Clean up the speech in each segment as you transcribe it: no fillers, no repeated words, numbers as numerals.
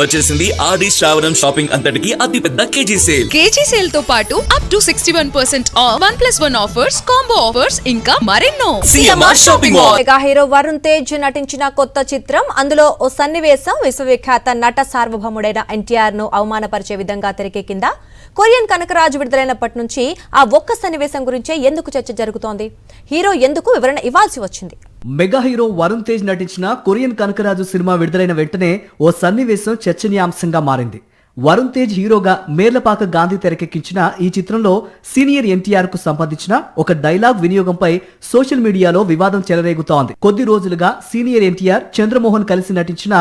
వచ్చేసింది ఆది శ్రావణం షాపింగ్ అంతటికి అతిపెద్ద కేజీ సేల్ తో పాటు up to 61% of 1+1 offers, combo offers ఇంకా మరెన్నో. CMR shopping mall. Mega hero Varun Tej నటించిన కొత్త చిత్రం. అందులో ఓ సన్నివేశం విశ్వవిఖ్యాత నట సార్వభౌముడైన ఎన్టీఆర్ ను అవమానపరిచే విధంగా తెరకెక్కిందా? కొరియన్ కనకరాజు విడుదలైనప్పటి నుంచి ఆ ఒక్క సన్నివేశం గురించే ఎందుకు చర్చ జరుగుతోంది? హీరో ఎందుకు వివరణ ఇవ్వాల్సి వచ్చింది? మెగా హీరో వరుణ్ తేజ్ నటించిన కొరియన్ కనకరాజు సినిమా విడుదలైన వెంటనే ఓ సన్నివేశం చర్చనీయాంశంగా మారింది. వరుణ్ తేజ్ హీరోగా మేర్లపాక గాంధీ తెరకెక్కించిన ఈ చిత్రంలో సీనియర్ ఎన్టీఆర్ కు సంబంధించిన ఒక డైలాగ్ వినియోగంపై సోషల్ మీడియాలో వివాదం చెలరేగుతోంది. కొద్ది రోజులుగా సీనియర్ ఎన్టీఆర్ చంద్రమోహన్ కలిసి నటించిన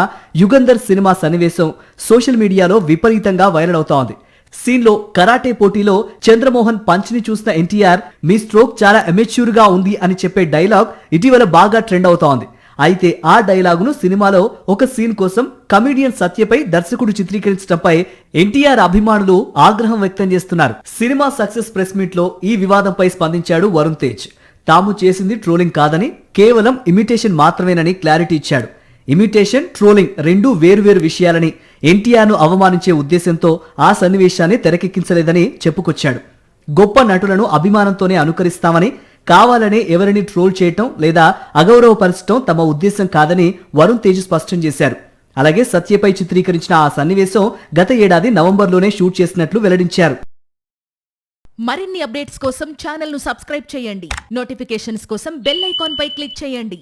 యుగంధర్ సినిమా సన్నివేశం సోషల్ మీడియాలో విపరీతంగా వైరల్ అవుతోంది. సీన్ లో కరాటే పోటీలో చంద్రమోహన్ పంచ్ ని చూసిన ఎన్టీఆర్ మీ స్ట్రోక్ చాలా అమెచ్యూర్ గా ఉంది అని చెప్పే డైలాగ్ ఇటీవల బాగా ట్రెండ్ అవుతోంది. అయితే ఆ డైలాగును సినిమాలో ఒక సీన్ కోసం కమెడియన్ సత్యపై దర్శకుడు చిత్రీకరించడంపై ఎన్టీఆర్ అభిమానులు ఆగ్రహం వ్యక్తం చేస్తున్నారు. సినిమా సక్సెస్ ప్రెస్ మీట్ లో ఈ వివాదంపై స్పందించాడు వరుణ్ తేజ్. తాము చేసింది ట్రోలింగ్ కాదని, కేవలం ఇమిటేషన్ మాత్రమేనని క్లారిటీ ఇచ్చాడు. ఇమిటేషన్, ట్రోలింగ్ రెండూ వేర్వేరు విషయాలని, ఎన్టీఆర్ ను అవమానించే ఉద్దేశంతో ఆ సన్నివేశాన్ని తెరకెక్కించలేదని చెప్పుకొచ్చాడు. గొప్ప నటులను అభిమానంతోనే అనుకరిస్తామని, కావాలనే ఎవరిని ట్రోల్ చేయటం లేదా అగౌరవపరచడం తమ ఉద్దేశం కాదని వరుణ్ తేజ్ స్పష్టం చేశారు. అలాగే సత్యపై చిత్రీకరించిన ఆ సన్నివేశం గత ఏడాది నవంబర్లోనే షూట్ చేసినట్లు వెల్లడించారు. మరిన్ని అప్డేట్స్ కోసం ఛానల్ ను సబ్స్క్రైబ్ చేయండి. నోటిఫికేషన్స్ కోసం బెల్ ఐకాన్ పై క్లిక్ చేయండి.